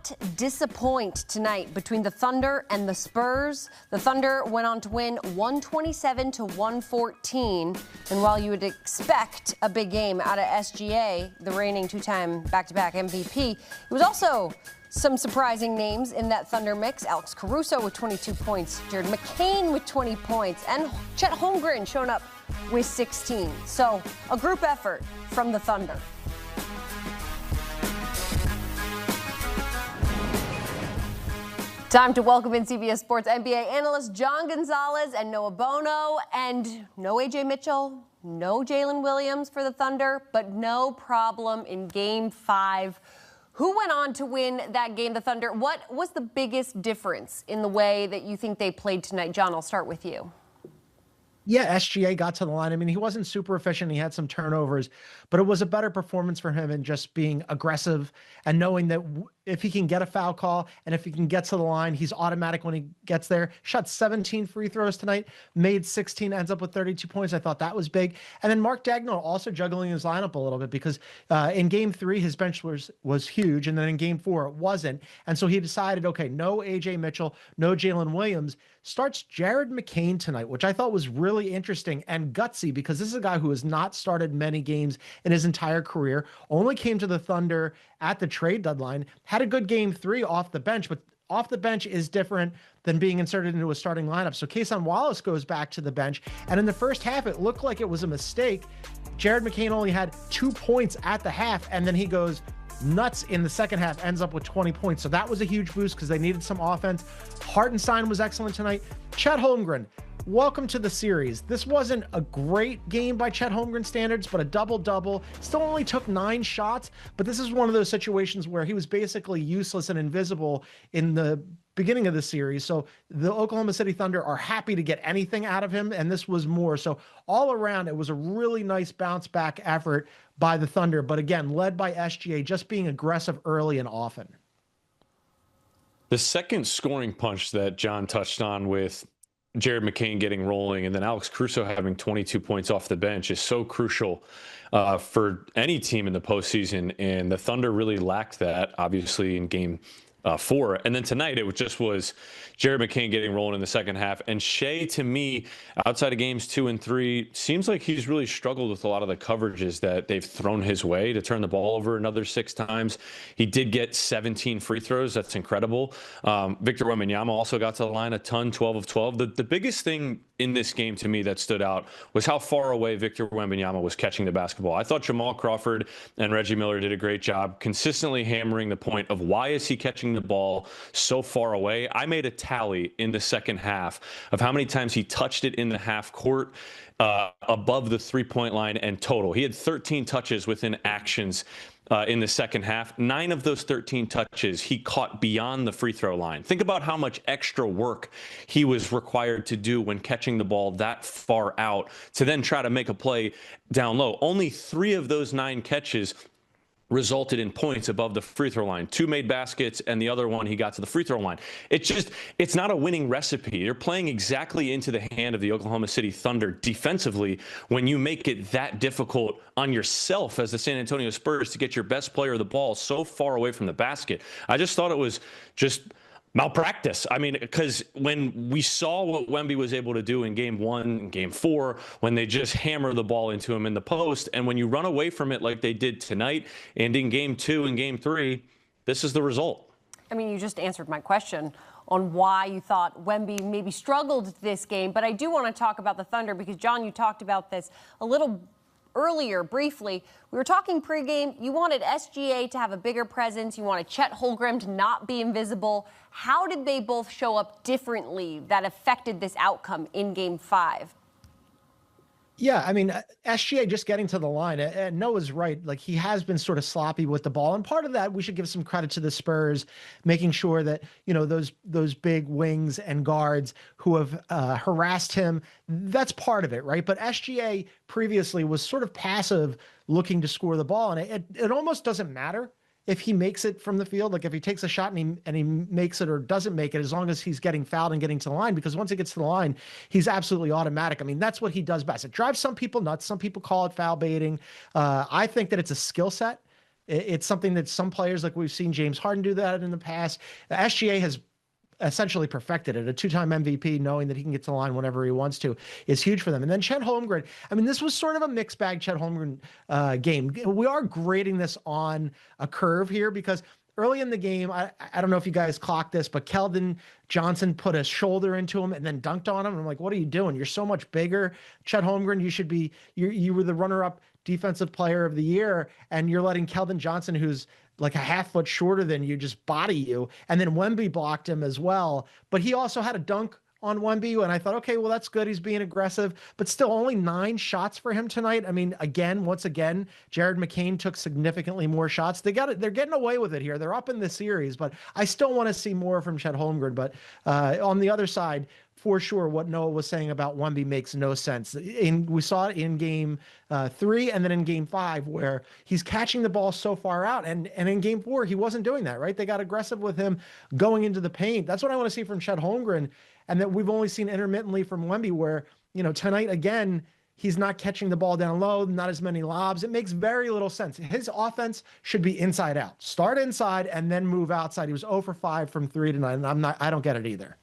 not disappoint tonight between the Thunder and the Spurs. The Thunder went on to win 127-114. And while you would expect a big game out of SGA, the reigning two-time back-to-back MVP, it was also some surprising names in that Thunder mix. Alex Caruso with 22 points, Jared McCain with 20 points, and Chet Holmgren showing up with 16. So a group effort from the Thunder. Time to welcome in CBS Sports NBA analyst John Gonzalez and Noah Bono. And no A.J. Mitchell, no Jalen Williams for the Thunder, but no problem in Game 5. Who went on to win that game, the Thunder? What was the biggest difference in the way that you think they played tonight? John, I'll start with you. Yeah, SGA got to the line. I mean, he wasn't super efficient. He had some turnovers, but it was a better performance for him in just being aggressive and knowing that if he can get a foul call and if he can get to the line, he's automatic when he gets there. Shot 17 free throws tonight, made 16, ends up with 32 points. I thought that was big. And then Mark Daigneault also juggling his lineup a little bit because in Game 3, his bench was huge. And then in Game 4, it wasn't. And so he decided, okay, no A.J. Mitchell, no Jalen Williams. Starts Jared McCain tonight, which I thought was really interesting and gutsy because this is a guy who has not started many games in his entire career, only came to the Thunder at the trade deadline, had a good Game 3 off the bench, but off the bench is different than being inserted into a starting lineup. So Cason Wallace goes back to the bench, and in the first half, it looked like it was a mistake. Jared McCain only had 2 points at the half, and then he goes nuts in the second half, ends up with 20 points. So that was a huge boost because they needed some offense. Hartenstein was excellent tonight. Chet Holmgren, welcome to the series. This wasn't a great game by Chet Holmgren standards, but a double-double. Still only took 9 shots, but this is one of those situations where he was basically useless and invisible in the beginning of the series. So the Oklahoma City Thunder are happy to get anything out of him, and this was more. So all around, it was a really nice bounce-back effort by the Thunder, but again, led by SGA, just being aggressive early and often. The second scoring punch that John touched on with Jared McCain getting rolling and then Alex Caruso having 22 points off the bench is so crucial for any team in the postseason. And the Thunder really lacked that, obviously, in Game 4. And then tonight, it just was Jared McCain getting rolling in the second half. And Shai, to me, outside of Games 2 and 3, seems like he's really struggled with a lot of the coverages that they've thrown his way to turn the ball over another 6 times. He did get 17 free throws. That's incredible. Victor Wembanyama also got to the line a ton, 12 of 12. The biggest thing in this game to me that stood out was how far away Victor Wembanyama was catching the basketball. I thought Jamal Crawford and Reggie Miller did a great job consistently hammering the point of why is he catching the ball so far away. I made a tally in the second half of how many times he touched it in the half court above the three-point line and total. He had 13 touches within actions in the second half. 9 of those 13 touches he caught beyond the free throw line. Think about how much extra work he was required to do when catching the ball that far out to then try to make a play down low. Only 3 of those 9 catches resulted in points above the free throw line. 2 made baskets, and the other one he got to the free throw line. It's not a winning recipe. You're playing exactly into the hand of the Oklahoma City Thunder defensively when you make it that difficult on yourself as the San Antonio Spurs to get your best player the ball so far away from the basket. I just thought it was just malpractice. I mean, because when we saw what Wemby was able to do in Game 1 and Game 4, when they just hammer the ball into him in the post, and when you run away from it like they did tonight, and in Game 2 and Game 3, this is the result. I mean, you just answered my question on why you thought Wemby maybe struggled this game, but I do want to talk about the Thunder because, John, you talked about this a little earlier, briefly. We were talking pregame. You wanted SGA to have a bigger presence. You wanted Chet Holmgren to not be invisible. How did they both show up differently that affected this outcome in Game 5? Yeah, I mean, SGA just getting to the line, and Noah's right. Like, he has been sort of sloppy with the ball. And part of that, we should give some credit to the Spurs, making sure that, you know, those big wings and guards who have harassed him, that's part of it, right? But SGA previously was sort of passive looking to score the ball. And it almost doesn't matter if he makes it from the field, like if he takes a shot and he makes it or doesn't make it, as long as he's getting fouled and getting to the line, because once he gets to the line, he's absolutely automatic. I mean, that's what he does best. It drives some people nuts. Some people call it foul baiting. I think that it's a skill set It's something that some players, like we've seen James Harden do that in the past. SGA has essentially perfected it. A two-time MVP, knowing that he can get to the line whenever he wants to, is huge for them. And then Chet Holmgren. I mean, this was sort of a mixed bag Chet Holmgren game. We are grading this on a curve here because early in the game, I don't know if you guys clocked this, but Keldon Johnson put a shoulder into him and then dunked on him. And I'm like, what are you doing? You're so much bigger. Chet Holmgren, you were the runner-up defensive player of the year, and you're letting Keldon Johnson, who's like a half foot shorter than you, just body you. And then Wemby blocked him as well. But he also had a dunk on Wemby, and I thought, okay, well, that's good. He's being aggressive, but still only 9 shots for him tonight. I mean, once again, Jared McCain took significantly more shots. They're getting away with it here. They're up in the series, but I still want to see more from Chet Holmgren. But on the other side, for sure, what Noah was saying about Wemby makes no sense. We saw it in game 3 and then in game 5, where he's catching the ball so far out. And in game 4, he wasn't doing that, right? They got aggressive with him going into the paint. That's what I want to see from Chet Holmgren. And that we've only seen intermittently from Wemby, where, tonight, again, he's not catching the ball down low, not as many lobs. It makes very little sense. His offense should be inside out. Start inside and then move outside. He was 0 for 5 from 3 tonight, and I don't get it either.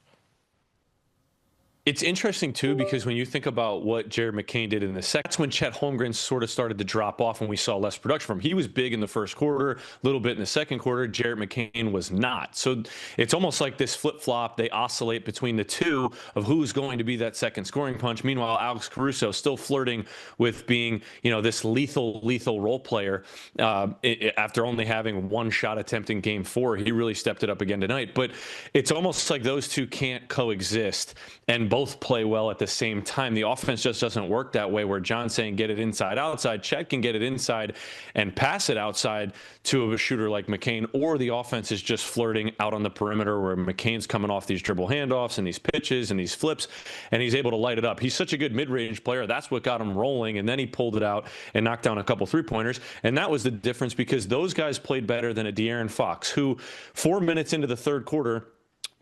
It's interesting, too, because when you think about what Jared McCain did in the second, that's when Chet Holmgren sort of started to drop off and we saw less production from him. He was big in the first quarter, a little bit in the second quarter. Jared McCain was not. So it's almost like this flip-flop. They oscillate between the two of who's going to be that second scoring punch. Meanwhile, Alex Caruso still flirting with being, this lethal role player. After only having 1 shot attempt in game 4, he really stepped it up again tonight. But it's almost like those two can't coexist and both play well at the same time. The offense just doesn't work that way, where John's saying get it inside, outside. Chet can get it inside and pass it outside to a shooter like McCain, or the offense is just flirting out on the perimeter where McCain's coming off these dribble handoffs and these pitches and these flips, and he's able to light it up. He's such a good mid-range player. That's what got him rolling, and then he pulled it out and knocked down a couple three-pointers, and that was the difference, because those guys played better than a De'Aaron Fox, who 4 minutes into the third quarter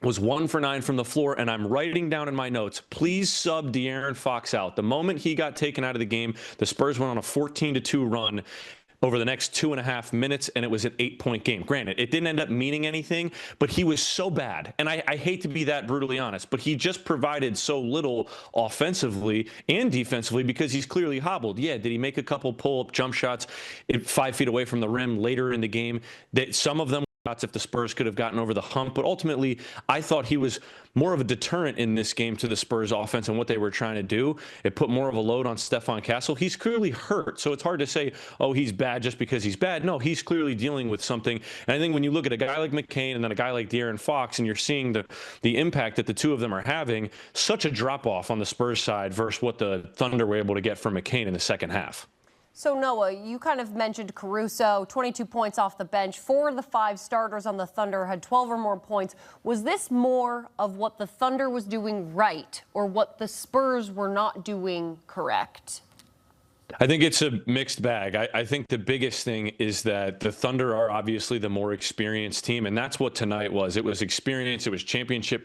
was 1 for 9 from the floor, and I'm writing down in my notes, please sub De'Aaron Fox out. The moment he got taken out of the game, the Spurs went on a 14-2 run over the next 2.5 minutes, and it was an 8-point game. Granted, it didn't end up meaning anything, but he was so bad. And I hate to be that brutally honest, but he just provided so little offensively and defensively because he's clearly hobbled. Yeah, did he make a couple pull-up jump shots 5 feet away from the rim later in the game? That some of them if the Spurs could have gotten over the hump, but ultimately I thought he was more of a deterrent in this game to the Spurs offense and what they were trying to do. It put more of a load on Stephon Castle. He's clearly hurt, so it's hard to say, oh, he's bad just because he's bad. No, he's clearly dealing with something. And I think when you look at a guy like McCain and then a guy like De'Aaron Fox, and you're seeing the impact that the two of them are having, such a drop-off on the Spurs side versus what the Thunder were able to get from McCain in the second half. So, Noah, you kind of mentioned Caruso, 22 points off the bench. 4 of the 5 starters on the Thunder had 12 or more points. Was this more of what the Thunder was doing right or what the Spurs were not doing correct? I think it's a mixed bag. I think the biggest thing is that the Thunder are obviously the more experienced team, and that's what tonight was. It was experience. It was championship